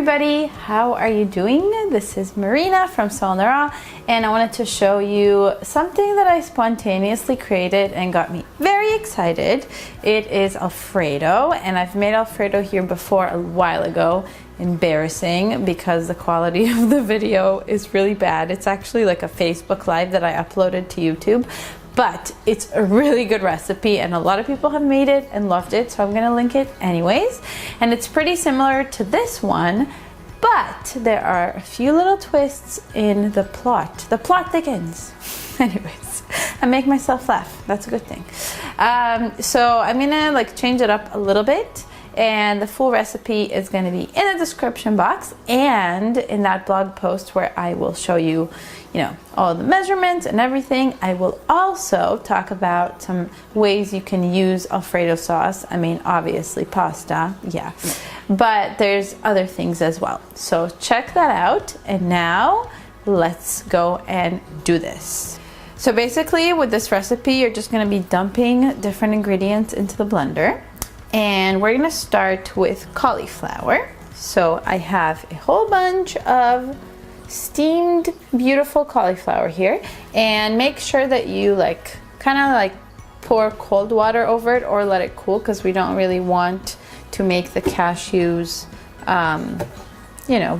everybody, how are you doing? This is Marina from Sol and Raw, and I wanted to show you something that I spontaneously created and got me very excited. It is Alfredo, and I've made Alfredo here before a while ago. Embarrassing because the quality of the video is really bad. It's actually like a Facebook Live that I uploaded to YouTube. But it's a really good recipe and a lot of people have made it and loved it, so I'm gonna link it anyways. And it's pretty similar to this one, but there are a few little twists in the plot. The plot thickens. Anyways, I make myself laugh. That's a good thing. So I'm gonna like change it up a little bit, and the full recipe is going to be in the description box and in that blog post where I will show you, all the measurements and everything. I will also talk about some ways you can use Alfredo sauce. I mean, obviously pasta, yeah, but there's other things as well. So check that out, and now let's go and do this. So basically with this recipe, you're just going to be dumping different ingredients into the blender. And we're gonna start with cauliflower. So I have a whole bunch of steamed, beautiful cauliflower here. And make sure that you kind of pour cold water over it or let it cool, because we don't really want to make the cashews,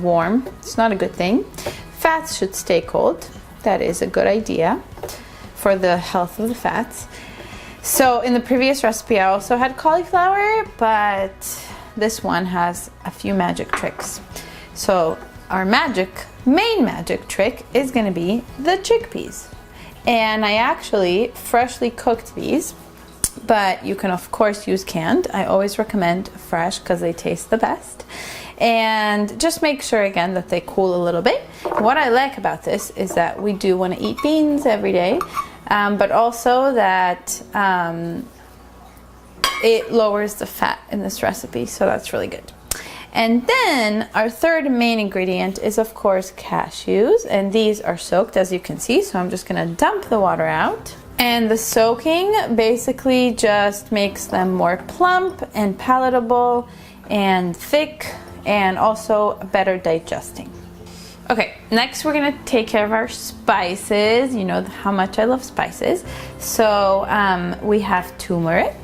warm. It's not a good thing. Fats should stay cold. That is a good idea for the health of the fats. So in the previous recipe I also had cauliflower, but this one has a few magic tricks. So our main magic trick is going to be the chickpeas. And I actually freshly cooked these, but you can of course use canned. I always recommend fresh because they taste the best. And just make sure again that they cool a little bit. What I like about this is that we do want to eat beans every day. But also that it lowers the fat in this recipe, so that's really good. And then our third main ingredient is of course cashews, and these are soaked as you can see, so I'm just gonna dump the water out. And the soaking basically just makes them more plump and palatable and thick, and also better digesting. Okay, next we're gonna take care of our spices. You know how much I love spices. So we have turmeric.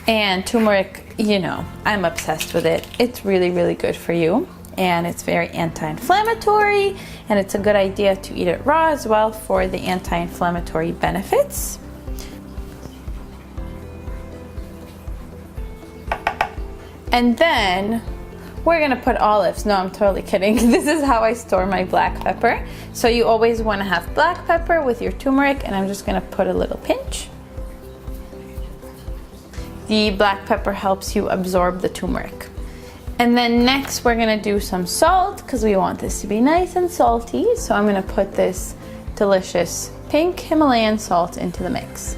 And turmeric, I'm obsessed with it. It's really, really good for you. And it's very anti-inflammatory. And it's a good idea to eat it raw as well for the anti-inflammatory benefits. And then we're gonna put olives. No, I'm totally kidding. This is how I store my black pepper. So you always wanna have black pepper with your turmeric, and I'm just gonna put a little pinch. The black pepper helps you absorb the turmeric. And then next we're gonna do some salt, because we want this to be nice and salty. So I'm gonna put this delicious pink Himalayan salt into the mix.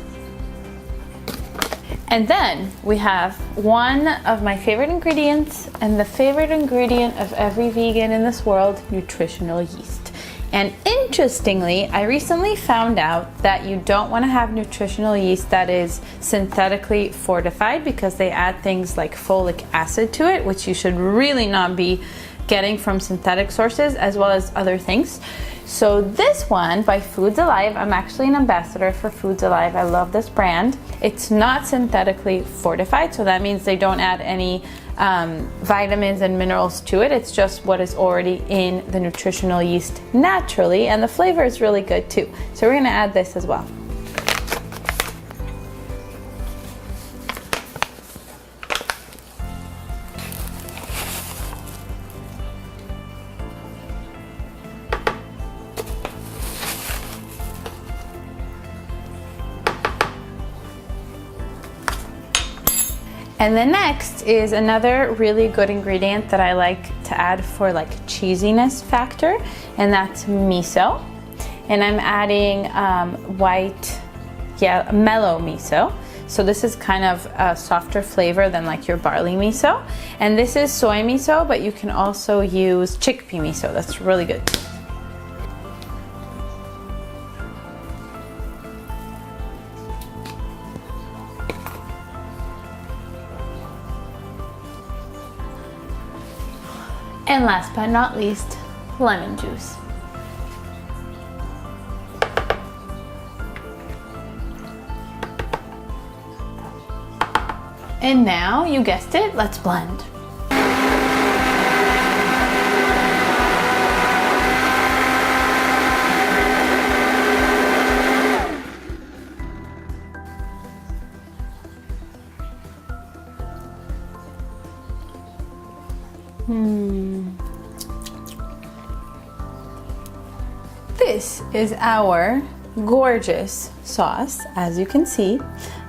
And then we have one of my favorite ingredients, and the favorite ingredient of every vegan in this world, nutritional yeast. And interestingly, I recently found out that you don't want to have nutritional yeast that is synthetically fortified, because they add things like folic acid to it, which you should really not be getting from synthetic sources, as well as other things. So this one by Foods Alive, I'm actually an ambassador for Foods Alive. I love this brand. It's not synthetically fortified, so that means they don't add any vitamins and minerals to it. It's just what is already in the nutritional yeast naturally, and the flavor is really good too. So we're gonna add this as well. And then next is another really good ingredient that I like to add for cheesiness factor, and that's miso. And I'm adding mellow miso. So this is kind of a softer flavor than your barley miso. And this is soy miso, but you can also use chickpea miso. That's really good. And last but not least, lemon juice. And now, you guessed it, let's blend. This is our gorgeous sauce. As you can see,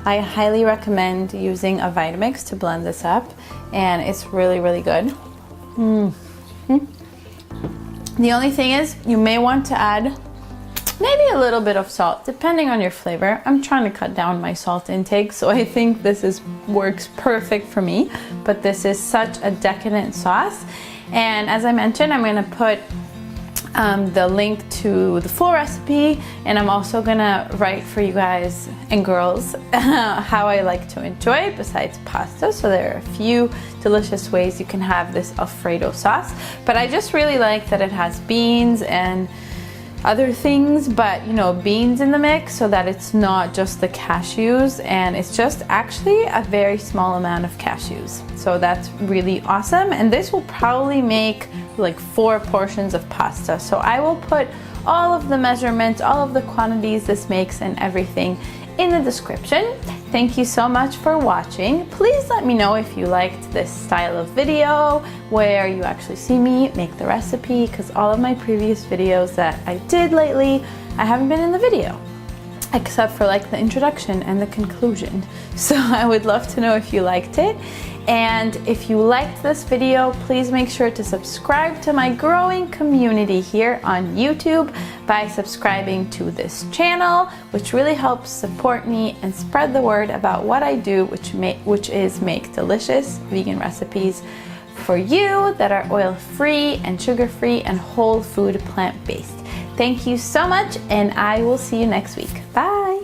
I highly recommend using a Vitamix to blend this up, and it's really, really good. The only thing is, you may want to add maybe a little bit of salt, depending on your flavor. I'm trying to cut down my salt intake, so I think this works perfect for me, but this is such a decadent sauce. And as I mentioned, I'm gonna put the link to the full recipe, and I'm also gonna write for you guys and girls how I like to enjoy it besides pasta. So there are a few delicious ways you can have this Alfredo sauce, but I just really like that it has beans and other things, but you know, beans in the mix, so that it's not just the cashews, and it's just actually a very small amount of cashews. So that's really awesome, and this will probably make like 4 portions of pasta. So I will put all of the measurements, all of the quantities this makes and everything in the description. Thank you so much for watching. Please let me know if you liked this style of video where you actually see me make the recipe, because all of my previous videos that I did lately, I haven't been in the video, except for like the introduction and the conclusion. So I would love to know if you liked it. And if you liked this video, please make sure to subscribe to my growing community here on YouTube by subscribing to this channel, which really helps support me and spread the word about what I do, which is make delicious vegan recipes for you that are oil-free and sugar-free and whole food plant-based. Thank you so much, and I will see you next week. Bye!